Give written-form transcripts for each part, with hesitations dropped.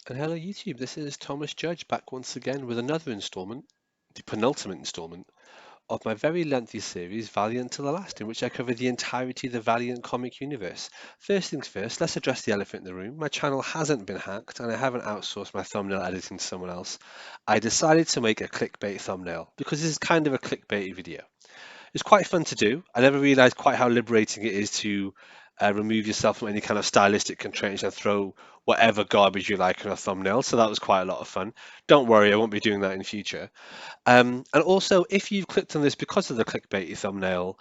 And hello YouTube, this is Thomas Judge back once again with another installment, the penultimate installment of my very lengthy series Valiant to the Last, in which I cover the entirety of the Valiant comic universe. First things first, let's address the elephant in the room. My channel hasn't been hacked and I haven't outsourced my thumbnail editing to someone else. I decided to make a clickbait thumbnail because this is kind of a clickbait video. It's quite fun to do. I never realized quite how liberating it is to remove yourself from any kind of stylistic constraints and throw whatever garbage you like on a thumbnail. So that was quite a lot of fun. Don't worry, I won't be doing that in future. And also, if you've clicked on this because of the clickbaity thumbnail,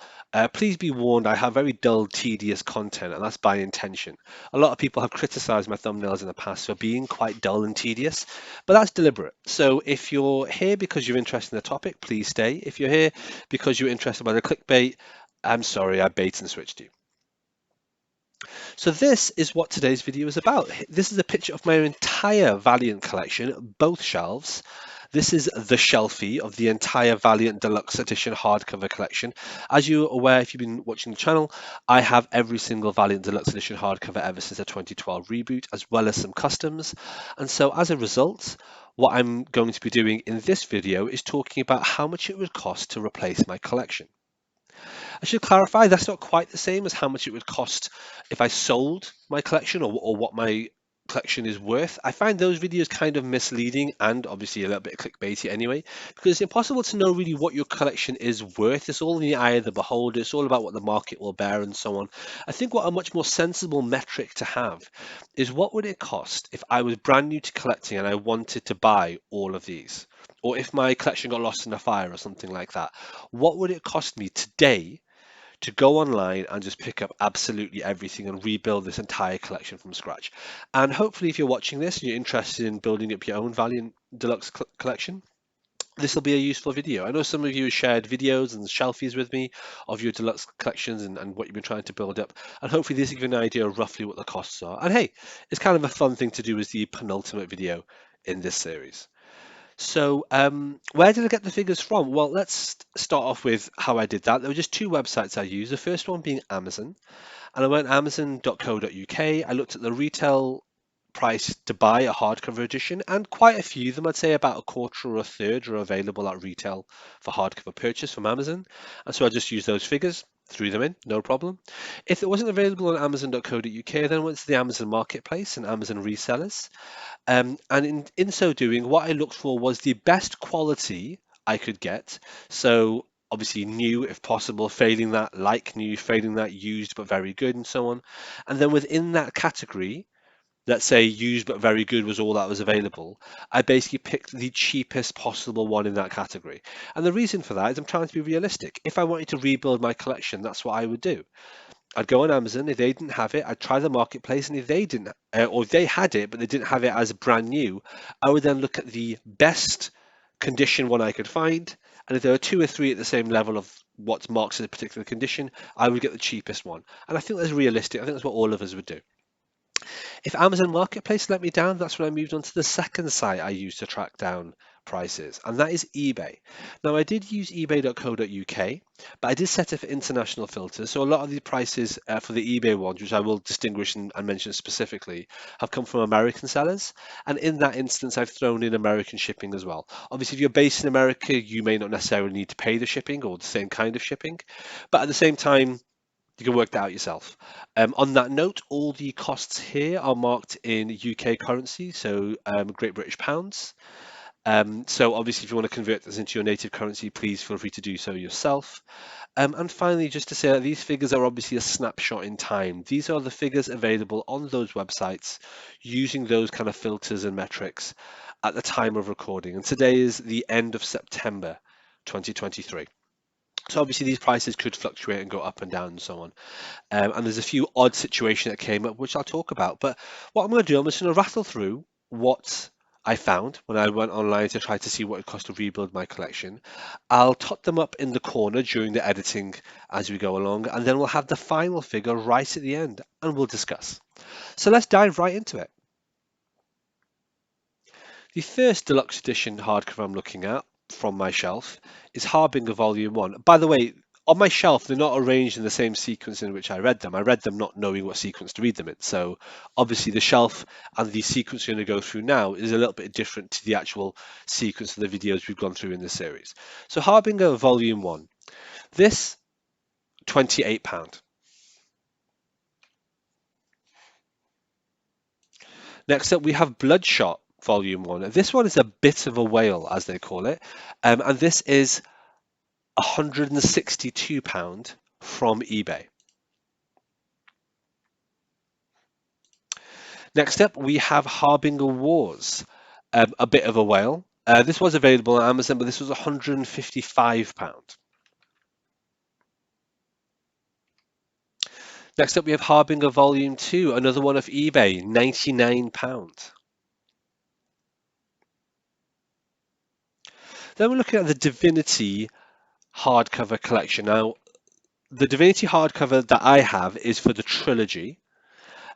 please be warned I have very dull, tedious content, and that's by intention. A lot of people have criticized my thumbnails in the past for being quite dull and tedious, but that's deliberate. So if you're here because you're interested in the topic, please stay. If you're here because you're interested by the clickbait, I'm sorry, I bait and switched you. So this is what today's video is about. This is a picture of my entire Valiant collection, both shelves. This is the shelfie of the entire Valiant Deluxe Edition hardcover collection. As you're aware, if you've been watching the channel, I have every single Valiant Deluxe Edition hardcover ever since the 2012 reboot, as well as some customs. And so as a result, what I'm going to be doing in this video is talking about how much it would cost to replace my collection. I should clarify that's not quite the same as how much it would cost if I sold my collection or what my collection is worth. I find those videos kind of misleading and obviously a little bit clickbaity anyway, because it's impossible to know really what your collection is worth. It's all in the eye of the beholder. It's all about what the market will bear and so on. I think what a much more sensible metric to have is what would it cost if I was brand new to collecting and I wanted to buy all of these? Or if my collection got lost in a fire or something like that, what would it cost me today to go online and just pick up absolutely everything and rebuild this entire collection from scratch? And hopefully, if you're watching this and you're interested in building up your own Valiant Deluxe collection, this will be a useful video. I know some of you have shared videos and shelfies with me of your deluxe collections and what you've been trying to build up. And hopefully this will give you an idea of roughly what the costs are. And hey, it's kind of a fun thing to do as the penultimate video in this series. So, where did I get the figures from? Well, let's start off with how I did that. There were just two websites I used. The first one being Amazon, and I went amazon.co.uk. I looked at the retail price to buy a hardcover edition, and quite a few of them, I'd say about a quarter or a third, are available at retail for hardcover purchase from Amazon. And so I just used those figures, threw them in, no problem. If it wasn't available on amazon.co.uk, then I went to the Amazon marketplace and Amazon resellers. And in so doing, what I looked for was the best quality I could get. So obviously new if possible, failing that like new, failing that used but very good, and so on. And then within that category, let's say used but very good was all that was available, I basically picked the cheapest possible one in that category. And the reason for that is I'm trying to be realistic. If I wanted to rebuild my collection, that's what I would do. I'd go on Amazon. If they didn't have it, I'd try the marketplace, and if they didn't, or if they had it but they didn't have it as brand new, I would then look at the best condition one I could find, and if there are two or three at the same level of what's marked as a particular condition, I would get the cheapest one. And I think that's realistic. I think that's what all of us would do. If Amazon Marketplace let me down, that's when I moved on to the second site I use to track down prices, and that is eBay. Now, I did use ebay.co.uk, but I did set it for international filters. So a lot of the prices for the eBay ones, which I will distinguish and mention specifically, have come from American sellers. And in that instance, I've thrown in American shipping as well. Obviously, if you're based in America, you may not necessarily need to pay the shipping or the same kind of shipping. But at the same time, you can work that out yourself. On that note, all the costs here are marked in UK currency, so Great British pounds. So obviously, if you want to convert this into your native currency, please feel free to do so yourself. And finally, just to say that these figures are obviously a snapshot in time. These are the figures available on those websites using those kind of filters and metrics at the time of recording. And today is the end of September 2023. So obviously these prices could fluctuate and go up and down and so on. And there's a few odd situations that came up, which I'll talk about. But what I'm going to do, I'm just going to rattle through what I found when I went online to try to see what it cost to rebuild my collection. I'll tot them up in the corner during the editing as we go along, and then we'll have the final figure right at the end, and we'll discuss. So let's dive right into it. The first deluxe edition hardcover I'm looking at from my shelf is Harbinger Volume 1. By the way, On my shelf, they're not arranged in the same sequence in which I read them. I read them not knowing what sequence to read them in. So obviously the shelf and the sequence we're going to go through now is a little bit different to the actual sequence of the videos we've gone through in this series. So Harbinger Volume 1. This, £28. Next up, we have Bloodshot Volume 1. This one is a bit of a whale, as they call it, and this is £162 from eBay. Next up, we have Harbinger Wars, a bit of a whale. This was available on Amazon, but this was £155. Next up, we have Harbinger Volume 2, another one off eBay, £99. Then we're looking at the Divinity hardcover collection. Now, the Divinity hardcover that I have is for the trilogy.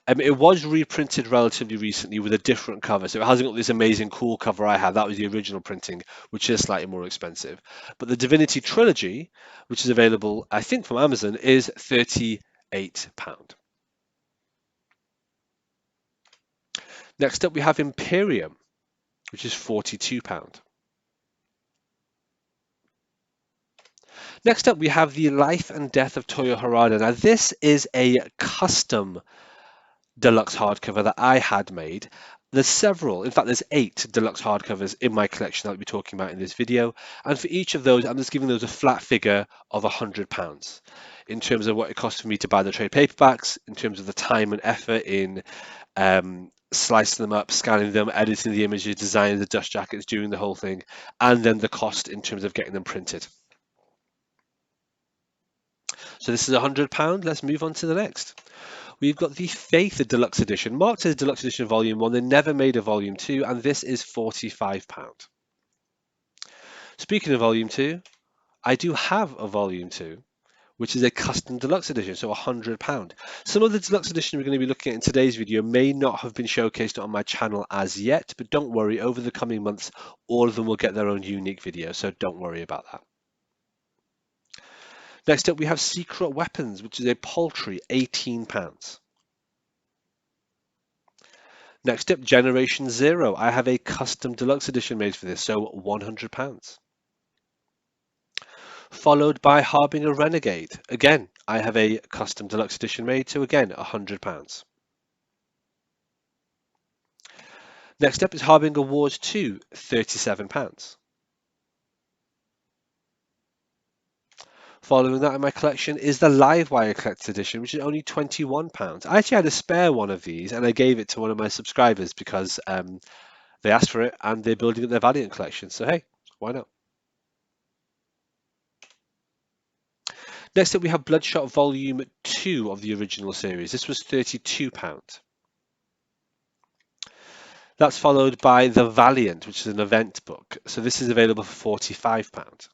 It was reprinted relatively recently with a different cover, so it hasn't got this amazing cool cover I had. That was the original printing, which is slightly more expensive. But the Divinity trilogy, which is available, I think, from Amazon, is £38. Next up, we have Imperium, which is £42. Next up, we have The Life and Death of Toyo Harada. Now, this is a custom deluxe hardcover that I had made. There's several, in fact, there's 8 deluxe hardcovers in my collection that I'll be talking about in this video. And for each of those, I'm just giving those a flat figure of £100 in terms of what it costs for me to buy the trade paperbacks, in terms of the time and effort in slicing them up, scanning them, editing the images, designing the dust jackets, doing the whole thing, and then the cost in terms of getting them printed. So this is £100. Let's move on to the next. We've got the Faith Deluxe Edition, marked as Deluxe Edition Volume 1. They never made a Volume 2, and this is £45. Speaking of Volume 2, I do have a Volume 2, which is a custom deluxe edition, so £100. Some of the deluxe edition we're going to be looking at in today's video may not have been showcased on my channel as yet, but don't worry, over the coming months, all of them will get their own unique video, so don't worry about that. Next up, we have Secret Weapons, which is a paltry £18. Next up, Generation Zero. I have a custom deluxe edition made for this, so £100. Followed by Harbinger Renegade. Again, I have a custom deluxe edition made, so again, £100. Next up is Harbinger Wars 2, £37. Following that in my collection is the Livewire Collector's Edition, which is only £21. I actually had a spare one of these, and I gave it to one of my subscribers because they asked for it, and they're building up their Valiant collection. So hey, why not? Next up, we have Bloodshot Volume 2 of the original series. This was £32. That's followed by The Valiant, which is an event book. So this is available for £45.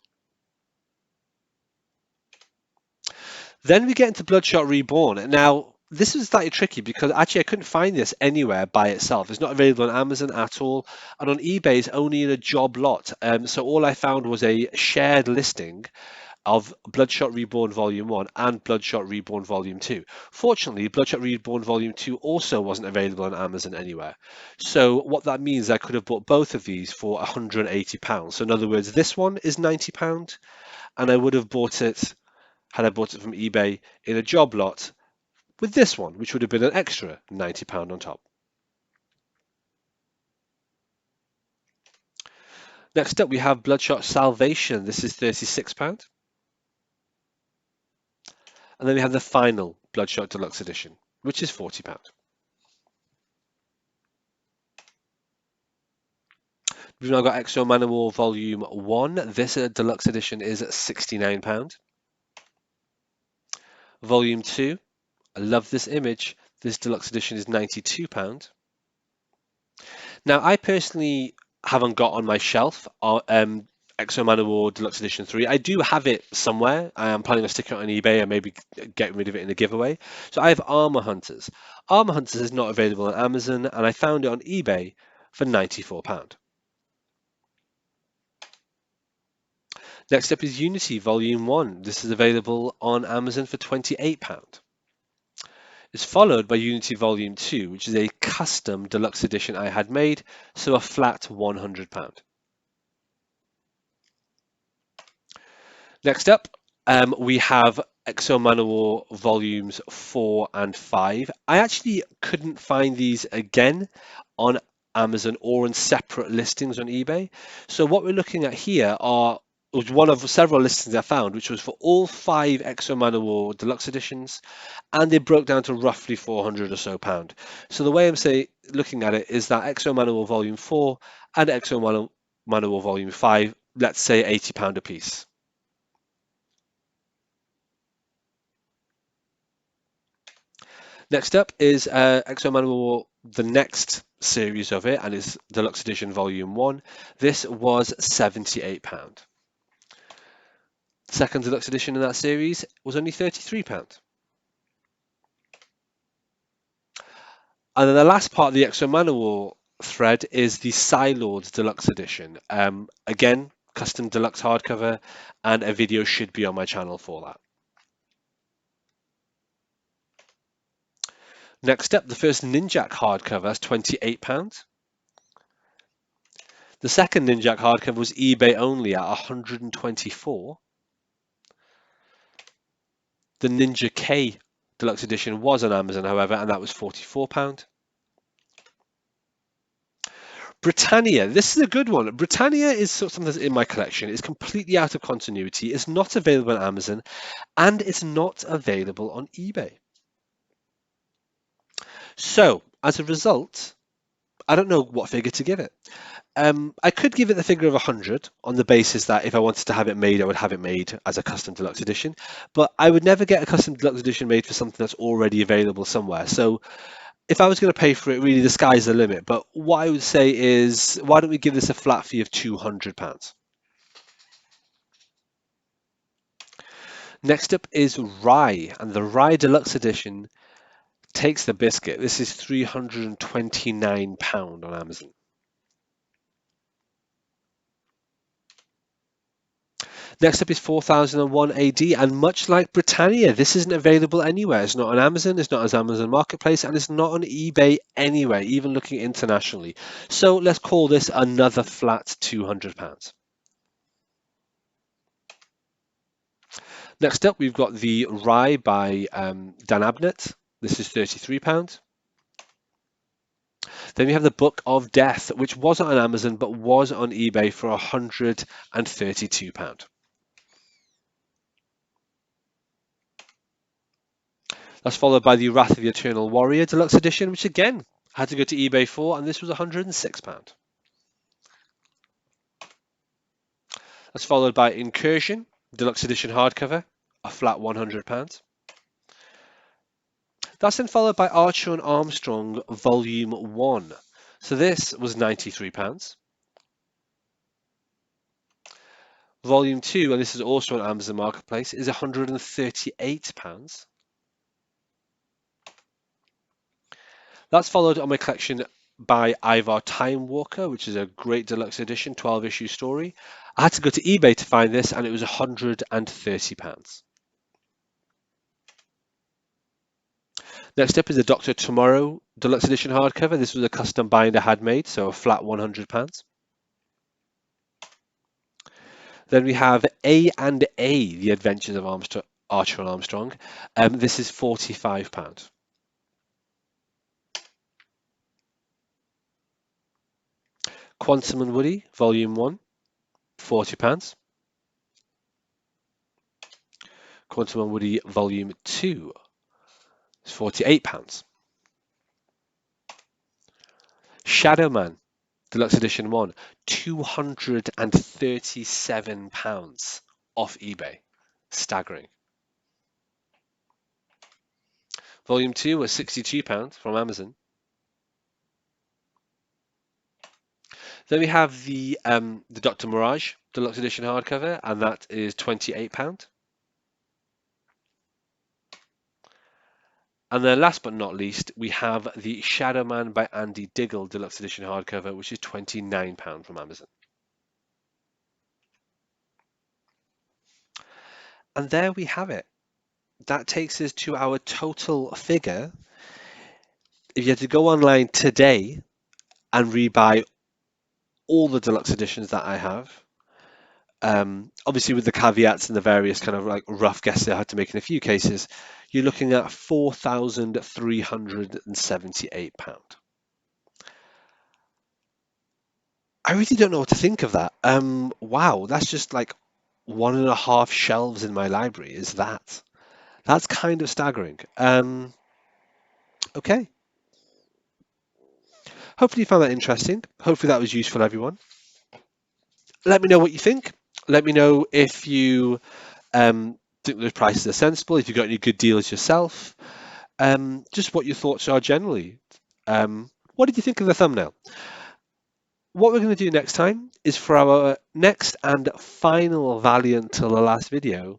Then we get into Bloodshot Reborn. Now, this is slightly tricky because actually I couldn't find this anywhere by itself. It's not available on Amazon at all. And on eBay, it's only in a job lot. So all I found was a shared listing of Bloodshot Reborn Volume 1 and Bloodshot Reborn Volume 2. Fortunately, Bloodshot Reborn Volume 2 also wasn't available on Amazon anywhere. So what that means, I could have bought both of these for £180. So in other words, this one is £90, and I would have bought it, had I bought it from eBay, in a job lot with this one, which would have been an extra £90 on top. Next up, we have Bloodshot Salvation. This is £36. And then we have the final Bloodshot Deluxe Edition, which is £40. We've now got Exo Manowar Volume 1. This deluxe edition is £69. Volume 2. I love this image. This deluxe edition is £92. Now, I personally haven't got on my shelf Exo Manowar Deluxe Edition 3. I do have it somewhere. I am planning to stick it on eBay and maybe get rid of it in a giveaway. So I have Armor Hunters. Armor Hunters is not available on Amazon, and I found it on eBay for £94. Next up is Unity Volume 1. This is available on Amazon for £28. It's followed by Unity Volume 2, which is a custom deluxe edition I had made, so a flat £100. Next up, we have Exo Manowar Volumes 4 and 5. I actually couldn't find these again on Amazon or in separate listings on eBay. So what we're looking at here was one of several listings I found, which was for all 5 Exo Manowar Deluxe editions, and they broke down to roughly 400 or so pound. So the way looking at it is that Exo Manowar Volume 4 and Manowar Volume 5, let's say £80 a piece. Next up is Exo Manowar, the next series of it, and it's Deluxe Edition Volume 1. This was £78. Second Deluxe Edition in that series was only £33. And then the last part of the Exo Manowar thread is the Psylords Deluxe Edition. Again, custom deluxe hardcover, and a video should be on my channel for that. Next up, the first Ninjak hardcover is £28. The second Ninjak hardcover was eBay only at £124. The Ninja K Deluxe Edition was on Amazon, however, and that was £44. Britannia, this is a good one. Britannia is something that's in my collection. It's completely out of continuity. It's not available on Amazon, and it's not available on eBay. So, as a result, I don't know what figure to give it. I could give it the figure of 100 on the basis that if I wanted to have it made, I would have it made as a custom deluxe edition. But I would never get a custom deluxe edition made for something that's already available somewhere. So if I was going to pay for it, really the sky's the limit. But what I would say is, why don't we give this a flat fee of £200? Next up is Rye, and the Rye Deluxe Edition takes the biscuit. This is £329 on Amazon. Next up is 4001 AD, and much like Britannia, this isn't available anywhere. It's not on Amazon, it's not on Amazon Marketplace, and it's not on eBay anywhere, even looking internationally. So let's call this another flat £200. Next up, we've got the Rye by Dan Abnett. This is £33. Then we have the Book of Death, which wasn't on Amazon but was on eBay for £132. That's followed by the Wrath of the Eternal Warrior Deluxe Edition, which again had to go to eBay for, and this was £106. That's followed by Incursion Deluxe Edition hardcover, a flat £100. That's then followed by Archer and Armstrong Volume 1. So this was £93. Volume 2, and this is also on Amazon Marketplace, is £138. That's followed on my collection by Ivar Time Walker, which is a great deluxe edition, 12-issue story. I had to go to eBay to find this, and it was £130. Next up is the Doctor Tomorrow deluxe edition hardcover. This was a custom binder I had made, so a flat £100. Then we have A and A, The Adventures of Archer and Armstrong. This is £45. Quantum and Woody, Volume 1, £40. Quantum and Woody, Volume 2, is £48. Shadow Man, Deluxe Edition 1, £237 off eBay. Staggering. Volume 2 was £62 from Amazon. Then we have the Dr. Mirage Deluxe Edition hardcover, and that is £28. And then last but not least, we have the Shadow Man by Andy Diggle Deluxe Edition hardcover, which is £29 from Amazon. And there we have it. That takes us to our total figure. If you had to go online today and rebuy all the deluxe editions that I have, obviously with the caveats and the various kind of like rough guesses I had to make in a few cases, you're looking at £4,378. I really don't know what to think of that. Wow, that's just like 1.5 shelves in my library. Is that? That's kind of staggering. Okay. Hopefully you found that interesting. Hopefully that was useful, everyone. Let me know what you think. Let me know if you think those prices are sensible, if you've got any good deals yourself, just what your thoughts are generally. What did you think of the thumbnail? What we're going to do next time is for our next and final Valiant till the last video,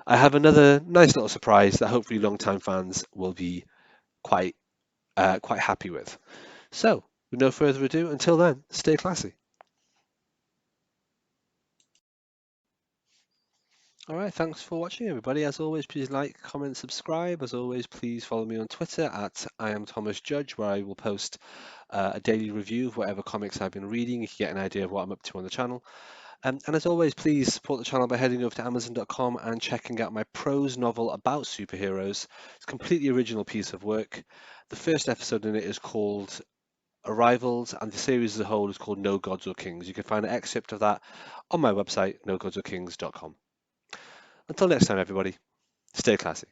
I have another nice little surprise that hopefully long-time fans will be quite quite happy with. So, with no further ado, until then, stay classy. All right, thanks for watching, everybody. As always, please like, comment, subscribe. As always, please follow me on Twitter at I am Thomas Judge, where I will post a daily review of whatever comics I've been reading. You can get an idea of what I'm up to on the channel. And as always, please support the channel by heading over to Amazon.com and checking out my prose novel about superheroes. It's a completely original piece of work. The first episode in it is called Arrivals, and the series as a whole is called No Gods or Kings. You can find an excerpt of that on my website, nogodsorkings.com. Until next time, everybody, stay classy.